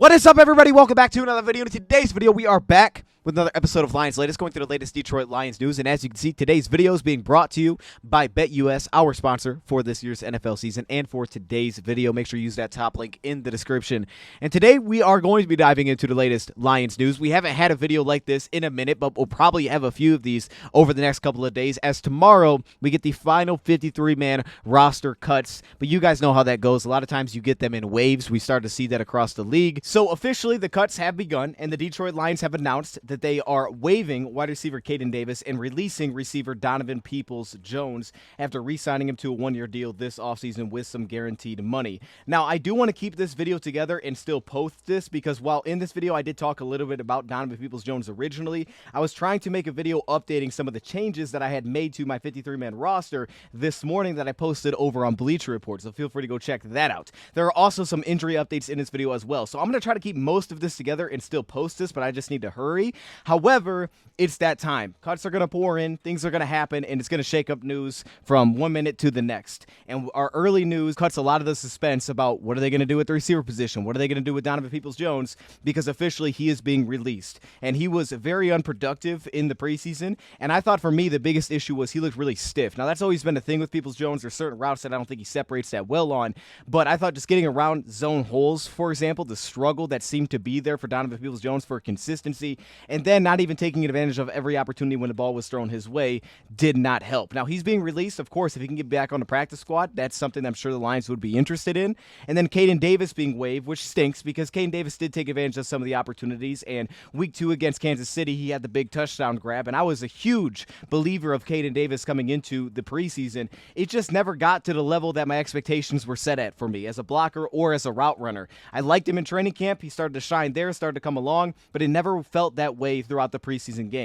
What is up, everybody? Welcome back to another video. In today's video, we are back with another episode of Lions Latest, going through the latest Detroit Lions news. And as you can see, today's video is being brought to you by BetUS, our sponsor for this year's NFL season and for today's video. Make sure you use that top link in the description. And today, we are going to be diving into the latest Lions news. We haven't had a video like this in a minute, but we'll probably have a few of these over the next couple of days, as tomorrow, we get the final 53-man roster cuts. But you guys know how that goes. A lot of times, you get them in waves. We start to see that across the league. So officially, the cuts have begun, and the Detroit Lions have announced that they are waiving wide receiver Caden Davis and releasing receiver Donovan PeoplesJones after re-signing him to a one-year deal this offseason with some guaranteed money. Now, I do want to keep this video together and still post this because while in this video I did talk a little bit about Donovan PeoplesJones originally, I was trying to make a video updating some of the changes that I had made to my 53-man roster this morning that I posted over on Bleacher Report, so feel free to go check that out. There are also some injury updates in this video as well, so I'm going to try to keep most of this together and still post this, but I just need to hurry. However, it's that time. Cuts are going to pour in, things are going to happen, and it's going to shake up news from 1 minute to the next. And our early news cuts a lot of the suspense about what are they going to do at the receiver position, what are they going to do with Donovan PeoplesJones, because officially he is being released. And he was very unproductive in the preseason, and I thought for me the biggest issue was he looked really stiff. Now, that's always been a thing with PeoplesJones. There's certain routes that I don't think he separates that well on, but I thought just getting around zone holes, for example, the struggle that seemed to be there for Donovan PeoplesJones for consistency, and then not even taking advantage of every opportunity when the ball was thrown his way did not help. Now, he's being released. Of course, if he can get back on the practice squad, that's something I'm sure the Lions would be interested in. And then Caden Davis being waived, which stinks because Caden Davis did take advantage of some of the opportunities, and week 2 against Kansas City, he had the big touchdown grab, and I was a huge believer of Caden Davis coming into the preseason. It just never got to the level that my expectations were set at for me as a blocker or as a route runner. I liked him in training camp. He started to shine there, started to come along, but it never felt that way throughout the preseason games.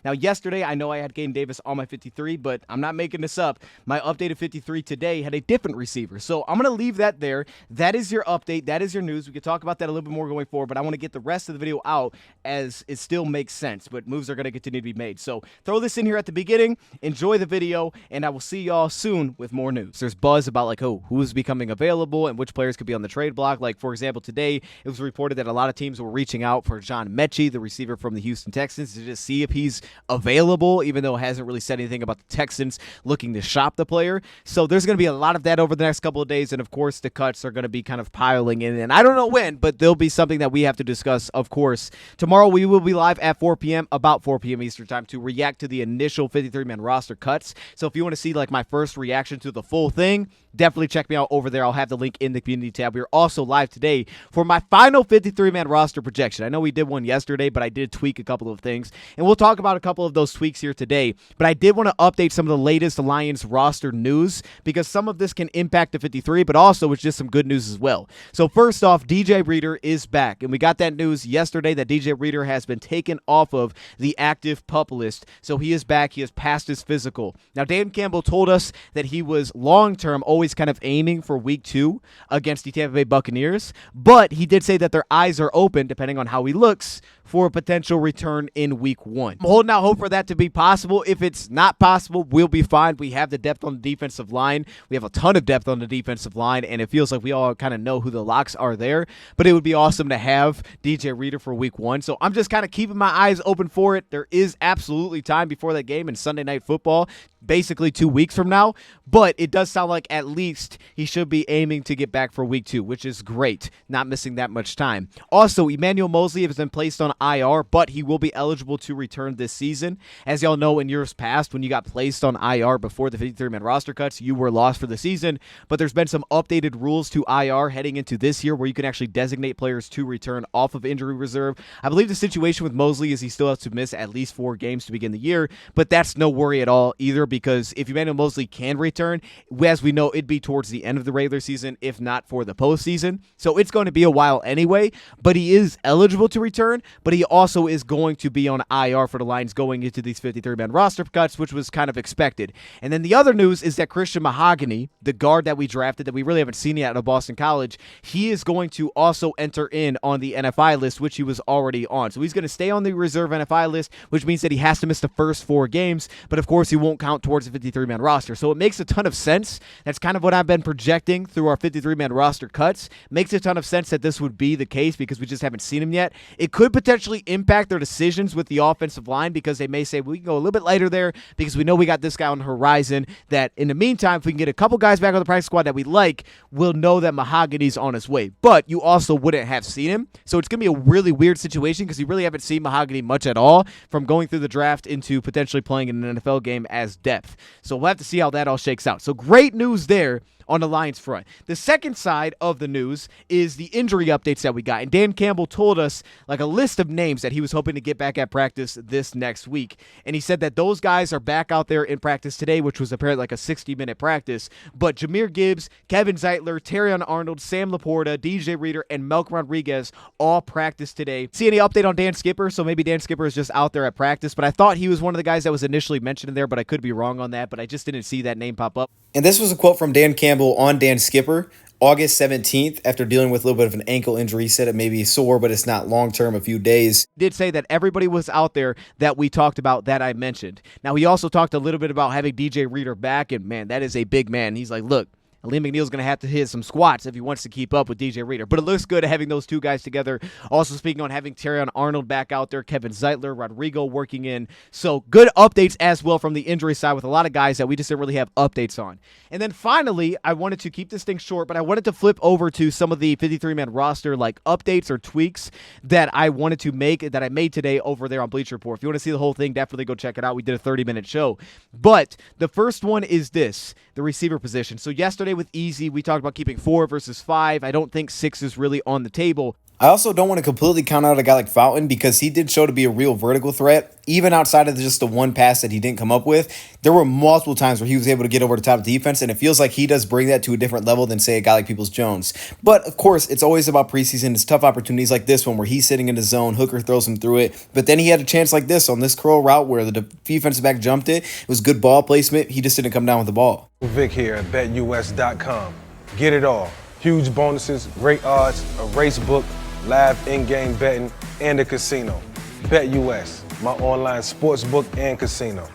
Now, yesterday, I know I had Caden Davis on my 53, but I'm not making this up. My updated 53 today had a different receiver, so I'm going to leave that there. That is your update. That is your news. We could talk about that a little bit more going forward, but I want to get the rest of the video out as it still makes sense, but moves are going to continue to be made. So throw this in here at the beginning, enjoy the video, and I will see y'all soon with more news. There's buzz about like, oh, who's becoming available and which players could be on the trade block. Like, for example, today it was reported that a lot of teams were reaching out for John Mechie, the receiver from the Houston Texans, to just see if he's available, even though it hasn't really said anything about the Texans looking to shop the player. So there's going to be a lot of that over the next couple of days, and of course the cuts are going to be kind of piling in, and I don't know when, but there'll be something that we have to discuss, of course. Tomorrow we will be live at 4 p.m., about 4 p.m. Eastern time, to react to the initial 53-man roster cuts. So if you want to see like my first reaction to the full thing, definitely check me out over there. I'll have the link in the community tab. We're also live today for my final 53-man roster projection. I know we did one yesterday, but I did tweak a couple of things, and we'll talk about a couple of those tweaks here today. But I did want to update some of the latest Lions roster news because some of this can impact the 53, but also it's just some good news as well. So first off, DJ Reader is back, and we got that news yesterday that DJ Reader has been taken off of the active PUP list. So he is back. He has passed his physical. Now, Dan Campbell told us that he was long-term always kind of aiming for week 2 against the Tampa Bay Buccaneers, but he did say that their eyes are open, depending on how he looks, for a potential return in week 1. I'm holding out hope for that to be possible. If it's not possible, we'll be fine. We have the depth on the defensive line. We have a ton of depth on the defensive line, and it feels like we all kind of know who the locks are there, but it would be awesome to have DJ Reader for week 1. So I'm just kind of keeping my eyes open for it. There is absolutely time before that game in Sunday Night Football, basically 2 weeks from now, but it does sound like at least he should be aiming to get back for week 2, which is great, not missing that much time. Also, Emmanuel Moseley has been placed on IR, but he will be eligible to return this season. As y'all know, in years past, when you got placed on IR before the 53-man roster cuts, you were lost for the season, but there's been some updated rules to IR heading into this year where you can actually designate players to return off of injury reserve. I believe the situation with Moseley is he still has to miss at least 4 games to begin the year, but that's no worry at all either, because if Emmanuel Moseley can return, as we know, it'd be towards the end of the regular season, if not for the postseason. So it's going to be a while anyway, but he is eligible to return, but he also is going to be on IR for the Lions going into these 53-man roster cuts, which was kind of expected. And then the other news is that Christian Mahogany, the guard that we drafted that we really haven't seen yet out of Boston College, he is going to also enter in on the NFI list, which he was already on. So he's going to stay on the reserve NFI list, which means that he has to miss the first 4 games, but of course he won't count towards the 53-man roster. So it makes a ton of sense. That's kind of what I've been projecting through our 53-man roster cuts. Makes a ton of sense that this would be the case because we just haven't seen him yet. It could potentially impact their decisions with the offensive line because they may say, we can go a little bit lighter there because we know we got this guy on the horizon that in the meantime, if we can get a couple guys back on the practice squad that we like, we'll know that Mahogany's on his way. But you also wouldn't have seen him. So it's going to be a really weird situation because you really haven't seen Mahogany much at all from going through the draft into potentially playing in an NFL game as depth. So we'll have to see how that all shakes out. So great news there on the Lions front. The second side of the news is the injury updates that we got. And Dan Campbell told us like a list of names that he was hoping to get back at practice this next week. And he said that those guys are back out there in practice today, which was apparently like a 60-minute practice. But Jahmyr Gibbs, Kevin Zeitler, Terrion Arnold, Sam Laporta, DJ Reader, and Melk Rodriguez all practiced today. See any update on Dan Skipper? So maybe Dan Skipper is just out there at practice. But I thought he was one of the guys that was initially mentioned in there, but I could be wrong on that. But I just didn't see that name pop up. And this was a quote from Dan Campbell on Dan Skipper, August 17th, after dealing with a little bit of an ankle injury. He said it may be sore, but it's not long-term, a few days. Did say that everybody was out there that we talked about that I mentioned. Now, he also talked a little bit about having DJ Reader back, and man, that is a big man. He's like, look, Liam McNeil's going to have to hit some squats if he wants to keep up with DJ Reader. But it looks good having those two guys together. Also speaking on having Terrion Arnold back out there, Kevin Zeitler, Rodrigo working in. So good updates as well from the injury side with a lot of guys that we just didn't really have updates on. And then finally, I wanted to keep this thing short, but I wanted to flip over to some of the 53-man roster like updates or tweaks that I wanted to make, that I made today over there on Bleacher Report. If you want to see the whole thing, definitely go check it out. We did a 30-minute show. But the first one is this, the receiver position. So yesterday with Easy, we talked about keeping 4 versus 5. I don't think 6 is really on the table. I also don't want to completely count out a guy like Fountain because he did show to be a real vertical threat. Even outside of just the one pass that he didn't come up with, there were multiple times where he was able to get over the top of the defense, and it feels like he does bring that to a different level than, say, a guy like PeoplesJones. But, of course, it's always about preseason. It's tough opportunities like this one where he's sitting in the zone, Hooker throws him through it, but then he had a chance like this on this curl route where the defensive back jumped it. It was good ball placement. He just didn't come down with the ball. Vic here at BetUS.com. Get it all. Huge bonuses, great odds, a race book, live in-game betting, and a casino. BetUS, my online sports book and casino.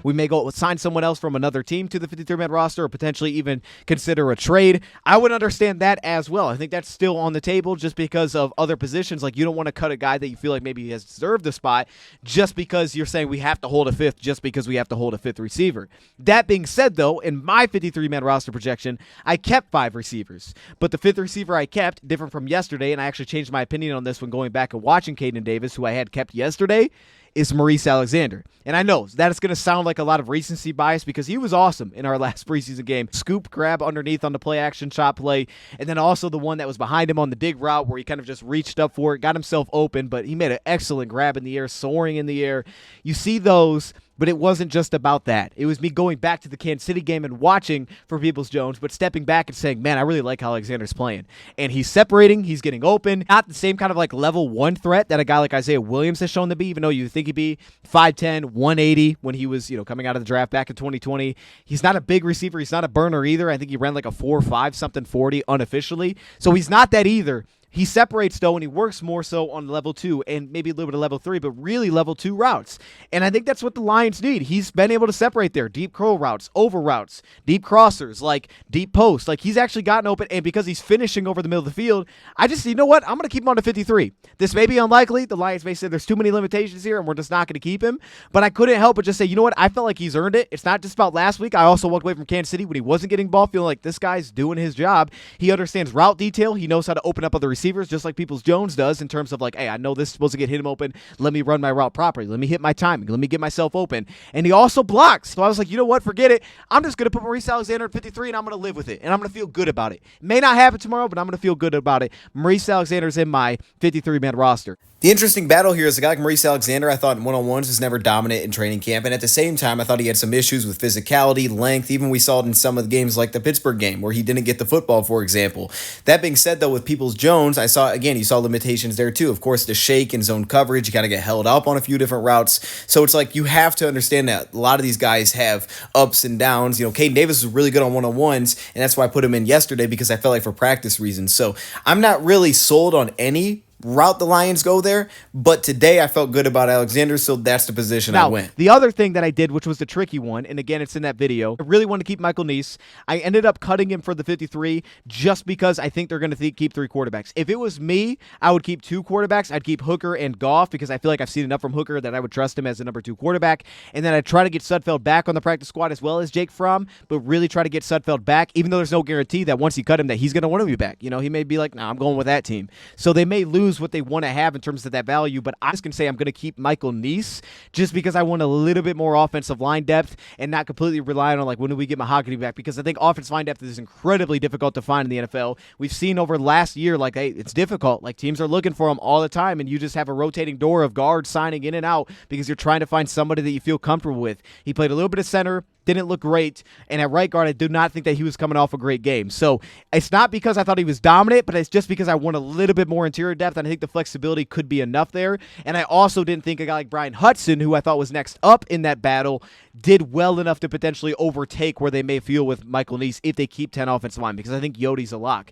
We may go sign someone else from another team to the 53-man roster or potentially even consider a trade. I would understand that as well. I think that's still on the table just because of other positions. Like you don't want to cut a guy that you feel like maybe he has deserved the spot just because you're saying we have to hold a fifth just because we have to hold a fifth receiver. That being said, though, in my 53-man roster projection, I kept 5 receivers. But the 5th receiver I kept, different from yesterday, and I actually changed my opinion on this when going back and watching Caden Davis, who I had kept yesterday, is Maurice Alexander. And I know that it's going to sound like a lot of recency bias because he was awesome in our last preseason game. Scoop, grab underneath on the play action shot play, and then also the one that was behind him on the dig route where he kind of just reached up for it, got himself open, but he made an excellent grab in the air, soaring in the air. You see those, but it wasn't just about that. It was me going back to the Kansas City game and watching for PeoplesJones, but stepping back and saying, man, I really like how Alexander's playing. And he's separating, he's getting open. Not the same kind of like level 1 threat that a guy like Isaiah Williams has shown to be, even though you think he'd be 5'10", 180 when he was, coming out of the draft back in 2020. He's not a big receiver. He's not a burner either. I think he ran like a 4.5 something 40 unofficially. So he's not that either. He separates, though, and he works more so on level 2 and maybe a little bit of level 3, but really level 2 routes. And I think that's what the Lions need. He's been able to separate there. Deep curl routes, over routes, deep crossers, like deep posts. Like he's actually gotten open, and because he's finishing over the middle of the field, I just, you know what? I'm going to keep him on to 53. This may be unlikely. The Lions may say there's too many limitations here, and we're just not going to keep him. But I couldn't help but just say, you know what? I felt like he's earned it. It's not just about last week. I also walked away from Kansas City when he wasn't getting ball, feeling like this guy's doing his job. He understands route detail. He knows how to open up other receivers, just like PeoplesJones does in terms of like, hey, I know this is supposed to get him open. Let me run my route properly. Let me hit my timing. Let me get myself open. And he also blocks. So I was like, you know what? Forget it. I'm just going to put Maurice Alexander at 53, and I'm going to live with it. And I'm going to feel good about it. It may not happen tomorrow, but I'm going to feel good about it. Maurice Alexander's in my 53-man roster. The interesting battle here is a guy like Maurice Alexander, I thought in one-on-ones was never dominant in training camp, and at the same time, I thought he had some issues with physicality, length. Even we saw it in some of the games like the Pittsburgh game where he didn't get the football, for example. That being said, though, with PeoplesJones, I saw, again, you saw limitations there too. Of course, the shake and zone coverage, you got to get held up on a few different routes. So it's like you have to understand that a lot of these guys have ups and downs. Caden Davis was really good on one-on-ones, and that's why I put him in yesterday because I felt like for practice reasons. So I'm not really sold on any route the Lions go there. But today I felt good about Alexander, so that's the position I went. The other thing that I did, which was the tricky one, and again, it's in that video, I really wanted to keep Michael Neese. I ended up cutting him for the 53 just because I think they're going to keep 3 quarterbacks. If it was me, I would keep 2 quarterbacks. I'd keep Hooker and Goff because I feel like I've seen enough from Hooker that I would trust him as the number 2 quarterback. And then I'd try to get Sudfeld back on the practice squad as well as Jake Fromm, but really try to get Sudfeld back, even though there's no guarantee that once you cut him that he's going to want to be back. He may be like, nah, I'm going with that team. So they may lose what they want to have in terms of that value, but I'm just going to say I'm going to keep Michael Neese just because I want a little bit more offensive line depth and not completely relying on, like, when do we get Mahogany back? Because I think offensive line depth is incredibly difficult to find in the NFL. We've seen over last year, like, hey, it's difficult. Like, teams are looking for them all the time, and you just have a rotating door of guards signing in and out because you're trying to find somebody that you feel comfortable with. He played a little bit of center, didn't look great, and at right guard, I do not think that he was coming off a great game. So it's not because I thought he was dominant, but it's just because I want a little bit more interior depth, and I think the flexibility could be enough there. And I also didn't think a guy like Brian Hudson, who I thought was next up in that battle, did well enough to potentially overtake where they may feel with Michael Neese if they keep 10 offensive line, because I think Yode's a lock.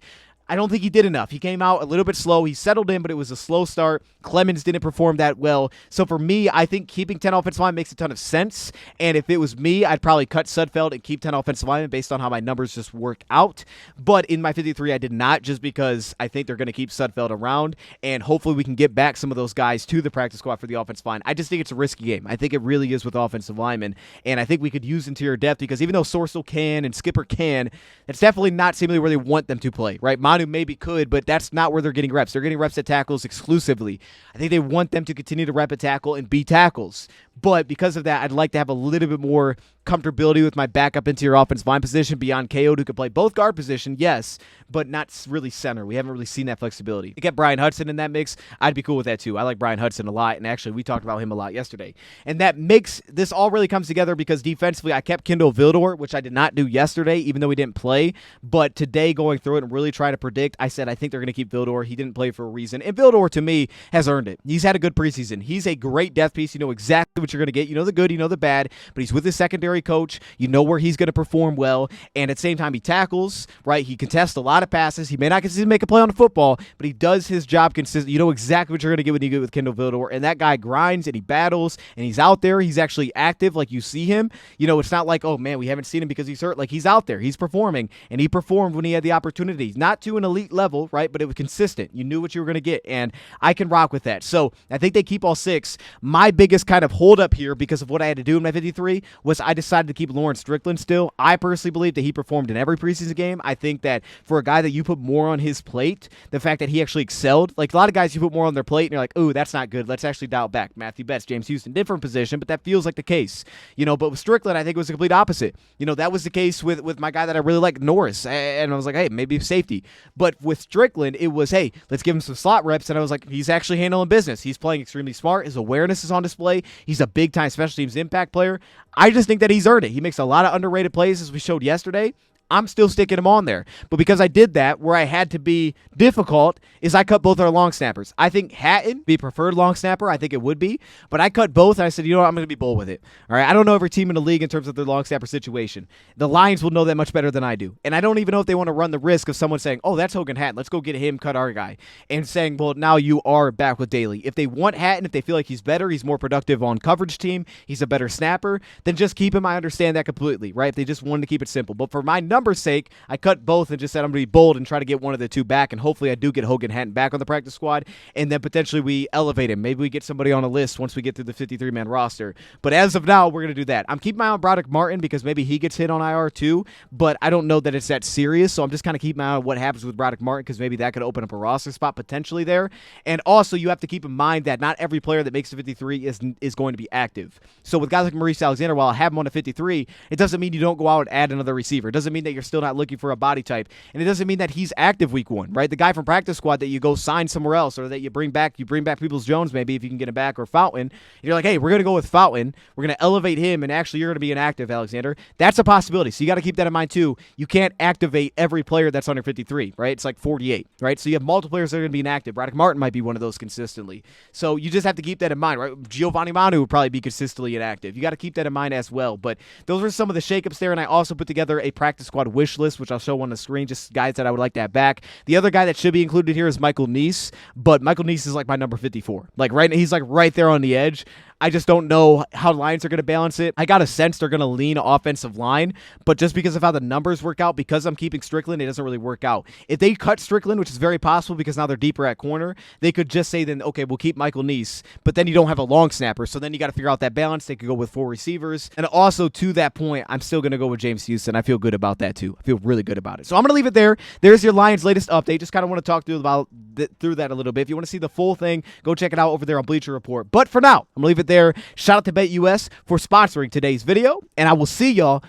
I don't think he did enough. He came out a little bit slow. He settled in, but it was a slow start. Clemens didn't perform that well. So for me, I think keeping 10 offensive line makes a ton of sense. And if it was me, I'd probably cut Sudfeld and keep 10 offensive linemen based on how my numbers just worked out. But in my 53, I did not, just because I think they're going to keep Sudfeld around. And hopefully we can get back some of those guys to the practice squad for the offensive line. I just think it's a risky game. I think it really is with offensive linemen. And I think we could use interior depth because even though Sorsel can and Skipper can, it's definitely not seemingly where they want them to play, right? Manu maybe could, but that's not where they're getting reps. They're getting reps at tackles exclusively. I think they want them to continue to rep at tackle and be tackles. But because of that, I'd like to have a little bit more comfortability with my backup interior offensive line position beyond KO, who could play both guard position, yes, but not really center. We haven't really seen that flexibility. To get Brian Hudson in that mix, I'd be cool with that too. I like Brian Hudson a lot, and actually we talked about him a lot yesterday. And that makes this all really comes together because defensively I kept Kendall Vildor, which I did not do yesterday, even though he didn't play. But today, going through it and really trying to predict, I said I think they're going to keep Vildor. He didn't play for a reason. And Vildor, to me, has earned it. He's had a good preseason. He's a great depth piece. You know exactly what you're going to get. You know the good, you know the bad, but he's with his secondary coach. You know where he's going to perform well, and at the same time, he tackles, right? He contests a lot of passes. He may not consistently make a play on the football, but he does his job consistently. You know exactly what you're going to get when you get with Kendall Vildor, and that guy grinds, and he battles, and he's out there. He's actually active, like you see him. You know, it's not like, oh, man, we haven't seen him because he's hurt. Like, he's out there. He's performing, and he performed when he had the opportunities. Not to an elite level, right, but it was consistent. You knew what you were going to get, and I can rock with that. So I think they keep all 6. My biggest kind of holdup here, because of what I had to do in my 53, was I decided to keep Lawrence Strickland still. I personally believe that he performed in every preseason game. I think that for a guy that you put more on his plate, the fact that he actually excelled, like a lot of guys you put more on their plate and you're like, ooh, that's not good. Let's actually dial back. Matthew Betts, James Houston, different position, but that feels like the case. You know, but with Strickland, I think it was the complete opposite. You know, that was the case with my guy that I really like, Norris, and I was like, hey, maybe safety. But with Strickland, it was, hey, let's give him some slot reps, and I was like, he's actually handling business. He's playing extremely smart. His awareness is on display. He's a big-time special teams impact player. I just think that he's earned it. He makes a lot of underrated plays, as we showed yesterday. I'm still sticking him on there. But because I did that, where I had to be difficult, is I cut both our long snappers. I think Hatton be preferred long snapper. I think it would be. But I cut both, and I said, you know what, I'm going to be bold with it. All right, I don't know every team in the league in terms of their long snapper situation. The Lions will know that much better than I do. And I don't even know if they want to run the risk of someone saying, oh, that's Hogan Hatton. Let's go get him, cut our guy. And saying, well, now you are back with Daly. If they want Hatton, if they feel like he's better, he's more productive on coverage team, he's a better snapper, then just keep him. I understand that completely, right? If they just wanted to keep it simple. But for my numbers' sake, I cut both and just said I'm going to be bold and try to get one of the two back, and hopefully I do get Hogan Hatton back on the practice squad, and then potentially we elevate him. Maybe we get somebody on a list once we get through the 53-man roster. But as of now, we're going to do that. I'm keeping my eye on Broderick Martin because maybe he gets hit on IR too, but I don't know that it's that serious, so I'm just kind of keeping my eye on what happens with Broderick Martin because maybe that could open up a roster spot potentially there. And also, you have to keep in mind that not every player that makes the 53 is going to be active. So with guys like Maurice Alexander, while I have him on the 53, it doesn't mean you don't go out and add another receiver. It doesn't mean that you're still not looking for a body type. And it doesn't mean that he's active week 1, right? The guy from practice squad that you go sign somewhere else, or that you bring back PeoplesJones maybe if you can get him back, or Fountain. And you're like, hey, we're going to go with Fountain. We're going to elevate him, and actually you're going to be inactive, Alexander. That's a possibility. So you got to keep that in mind too. You can't activate every player that's under 53, right? It's like 48, right? So you have multiple players that are going to be inactive. Broderick Martin might be one of those consistently. So you just have to keep that in mind, right? Giovanni Manu would probably be consistently inactive. You got to keep that in mind as well. But those are some of the shakeups there, and I also put together a practice squad squad wish list, which I'll show on the screen, just guys that I would like to have back. The other guy that should be included here is Michael Neese, but Michael Neese is like my number 54. Like he's like right there on the edge. I just don't know how Lions are going to balance it. I got a sense they're going to lean offensive line, but just because of how the numbers work out, because I'm keeping Strickland, it doesn't really work out. If they cut Strickland, which is very possible because now they're deeper at corner, they could just say then, okay, we'll keep Michael Neese, but then you don't have a long snapper, so then you got to figure out that balance. They could go with 4 receivers, and also to that point, I'm still going to go with James Houston. I feel good about that too. I feel really good about it. So I'm going to leave it there. There's your Lions' latest update. Just kind of want to talk through that a little bit. If you want to see the full thing, go check it out over there on Bleacher Report. But for now, I'm going to leave it there. Shout out to BetUS for sponsoring today's video, and I will see y'all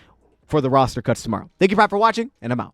for the roster cuts tomorrow. Thank you for watching, and I'm out.